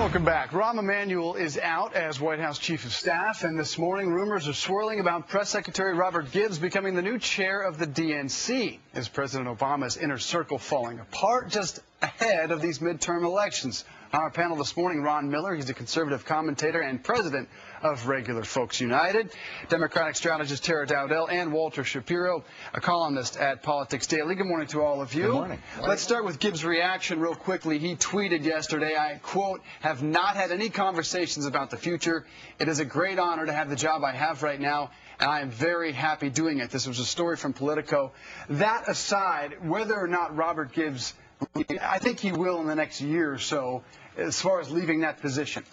Welcome back. Rahm Emanuel is out as White House Chief of Staff, and this morning rumors are swirling about Press Secretary Robert Gibbs becoming the new chair of the DNC. Is President Obama's inner circle falling apart just ahead of these midterm elections? On our panel this morning, Ron Miller, he's a conservative commentator and president of Regular Folks United, Democratic strategist Tara Dowdell, and Walter Shapiro, a columnist at Politics Daily. Good morning to all of you. Good morning. Let's start with Gibbs' reaction real quickly. He tweeted yesterday, I quote, "Have not had any conversations about the future. It is a great honor to have the job I have right now, and I am very happy doing it." This was a story from Politico. That aside, whether or not Robert Gibbs, I think he will in the next year or so, as far as leaving that position.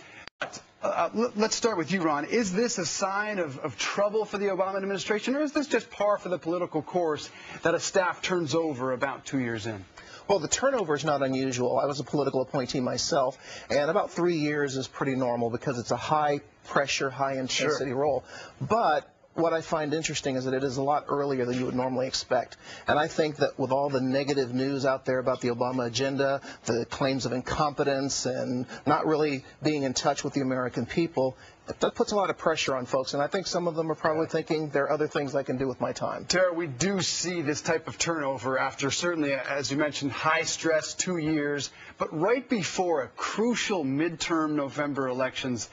Let's start with you, Ron. Is this a sign of trouble for the Obama administration, or is this just par for the political course that a staff turns over about 2 years in? Well, the turnover is not unusual. I was a political appointee myself, and about 3 years is pretty normal because it's a high-pressure, high-intensity role. But what I find interesting is that it is a lot earlier than you would normally expect. And I think that with all the negative news out there about the Obama agenda, the claims of incompetence and not really being in touch with the American people, that puts a lot of pressure on folks. And I think some of them are probably thinking there are other things I can do with my time. Tara, we do see this type of turnover after certainly, as you mentioned, high stress 2 years. But right before a crucial midterm November elections,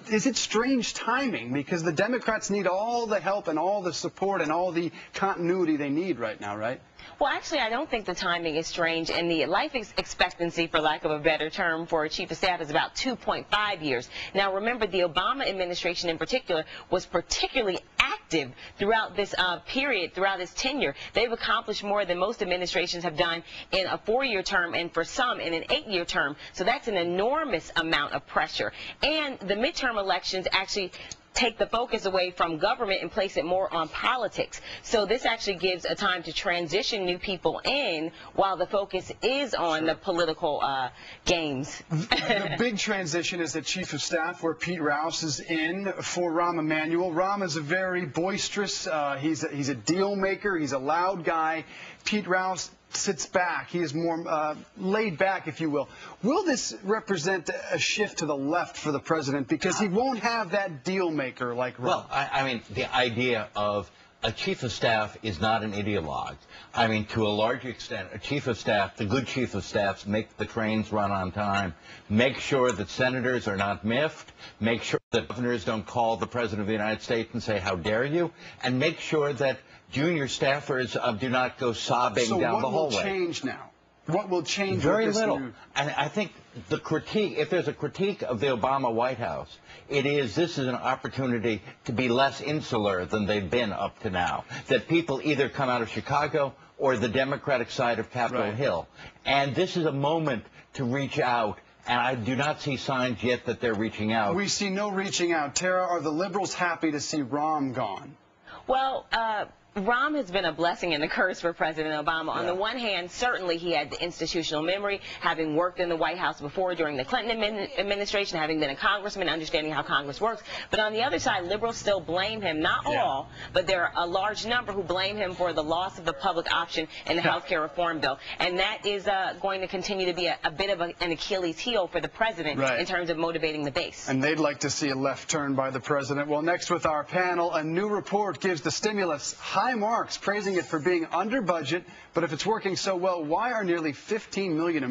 is it strange timing? Because the Democrats need all the help and all the support and all the continuity they need right now, right? Well, actually, I don't think the timing is strange, and the life expectancy, for lack of a better term, for a chief of staff is about 2.5 years. Now, remember, the Obama administration in particular was particularly active throughout this period, throughout his tenure. They've accomplished more than most administrations have done in a 4-year term, and for some in an 8-year term. So that's an enormous amount of pressure. And the midterm elections actually take the focus away from government and place it more on politics. So this actually gives a time to transition new people in while the focus is on the political games. The big transition is the Chief of Staff, where Pete Rouse is in for Rahm Emanuel. Rahm is a very boisterous, he's a deal maker, he's a loud guy. Pete Rouse sits back. He is more laid back, if you will. Will this represent a shift to the left for the president? Because he won't have that deal maker like Rahm. Well, I mean, the idea of a chief of staff is not an ideologue. I mean, to a large extent, a chief of staff, the good chief of staffs make the trains run on time, make sure that senators are not miffed, make sure that governors don't call the president of the United States and say, how dare you, and make sure that junior staffers do not go sobbing down the hallway. So what will change now? What will change? Very little. And I think the critique, if there's a critique of the Obama White House, this is an opportunity to be less insular than they've been up to now. That people either come out of Chicago or the Democratic side of Capitol Hill. And this is a moment to reach out. And I do not see signs yet that they're reaching out. We see no reaching out. Tara, are the liberals happy to see Rahm gone? Well, Rahm has been a blessing and a curse for President Obama. On the one hand, certainly he had the institutional memory, having worked in the White House before during the Clinton administration, having been a congressman, understanding how Congress works. But on the other side, liberals still blame him, not all, but there are a large number who blame him for the loss of the public option in the health care reform bill. And that is going to continue to be a bit of an Achilles heel for the president in terms of motivating the base. And they'd like to see a left turn by the president. Well, next with our panel, a new report gives the stimulus high marks, praising it for being under budget. But if it's working so well, why are nearly 15 million